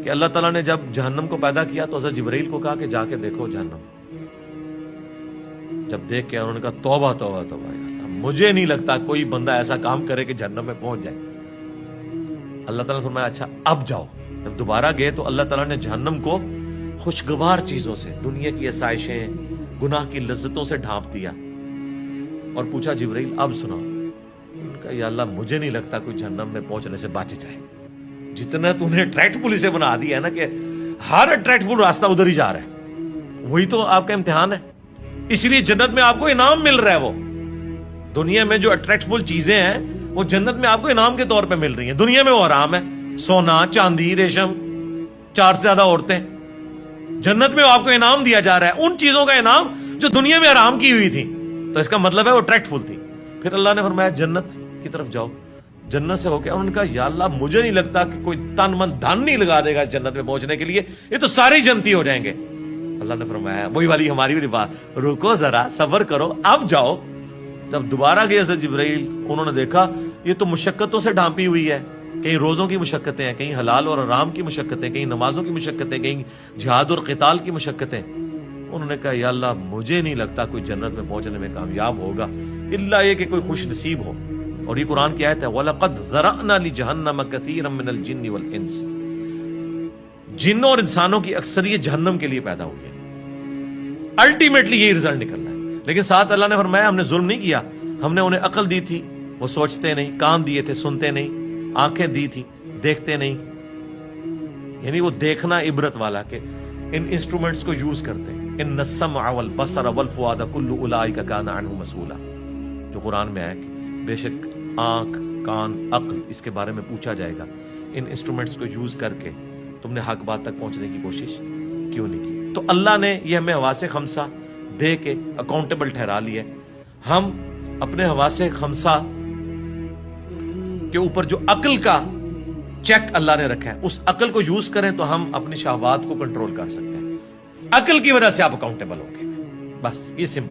کہ اللہ تعالیٰ نے جب جہنم کو پیدا کیا تو حضرت جبرائیل کو کہا کہ جا کے دیکھو جہنم. جب دیکھ کے انہوں نے کہا توبہ توبہ توبہ یا اللہ، مجھے نہیں لگتا کوئی بندہ ایسا کام کرے کہ جہنم میں پہنچ جائے. اللہ تعالیٰ نے فرمایا اچھا اب جاؤ. جب دوبارہ گئے تو اللہ تعالیٰ نے جہنم کو خوشگوار چیزوں سے، دنیا کی آسائشیں، گناہ کی لذتوں سے ڈھانپ دیا اور پوچھا جبرائیل اب سناؤ. انہوں نے کہا یا اللہ مجھے نہیں لگتا کوئی جہنم میں پہنچنے سے بچ جائے. جتنا تو نے اٹریکٹفل اسے بنا دیا ہے نا کہ ہر اٹریکٹفل راستہ ادھر ہی جا رہا ہے، وہی تو آپ کا امتحان ہے. اس لیے جنت میں آپ کو انعام مل رہا ہے. وہ دنیا میں جو اٹریکٹفل چیزیں ہیں وہ جنت میں آپ کو انعام کے طور پہ مل رہی ہیں. دنیا میں وہ حرام ہے، سونا چاندی ریشم، 4 سے زیادہ عورتیں. جنت میں آپ کو انعام دیا جا رہا ہے ان چیزوں کا انعام جو دنیا میں حرام کی ہوئی تھی. تو اس کا مطلب ہے وہ اٹریکٹفل تھی. پھر اللہ نے فرمایا جنت کی طرف جاؤ. جنت سے ہو کے انہوں نے کہا یا اللہ مجھے نہیں لگتا کہ کوئی تن من دھن نہیں لگا دے گا جنت میں پہنچنے کے لیے، یہ تو سارے جنتی ہو جائیں گے. اللہ نے فرمایا وہی والی ہماری بھی بات، رکو ذرا صبر کرو اب جاؤ. جب دوبارہ گئے حضرت جبرائیل، انہوں نے دیکھا یہ تو مشقتوں سے ڈھانپی ہوئی ہے. کہیں روزوں کی مشقتیں ہیں، کہیں حلال اور حرام کی مشقتیں، کہیں نمازوں کی مشقتیں، کہیں جہاد اور قتال کی مشقتیں. انہوں نے کہا یا اللہ مجھے نہیں لگتا کوئی جنت میں پہنچنے میں کامیاب ہوگا الا یہ کہ کوئی خوش نصیب ہو. اور یہ قرآن کی آیت ہے وَلَقَدْ ذَرَأْنَا لِجَهَنَّمَ كَثِيرًا مِنَ الْجِنِّ وَالْإِنسِ. جنوں اور انسانوں کی اکثریت جہنم کے لیے پیدا ہوئی ہے. الٹیمیٹلی یہی رزلٹ نکلنا ہے. لیکن ساتھ اللہ نے فرمایا ہم نے ظلم نہیں کیا، ہم نے انہیں عقل دی تھی وہ سوچتے نہیں، کان دیے تھے سنتے نہیں، آنکھیں دی تھی دیکھتے نہیں. یعنی وہ دیکھنا عبرت والا کہ ان انسٹرومنٹس کو یوز کرتے. ان السمع والبصر والفؤاد كل اولئک کان عنہ مسئولا، جو قرآن میں ہے کہ بے شک آنکھ کان عقل اس کے بارے میں پوچھا جائے گا. ان انسٹرومنٹس کو یوز کر کے تم نے حق بات تک پہنچنے کی کوشش کیوں نہیں کی. تو اللہ نے یہ ہمیں حواس خمسہ دے کے اکاؤنٹیبل ٹھہرا لیا ہے. ہم اپنے حواس خمسہ کے اوپر جو عقل کا چیک اللہ نے رکھا ہے اس عقل کو یوز کریں تو ہم اپنی شہوات کو کنٹرول کر سکتے ہیں. عقل کی وجہ سے آپ اکاؤنٹیبل ہوں گے. بس یہ سمپل.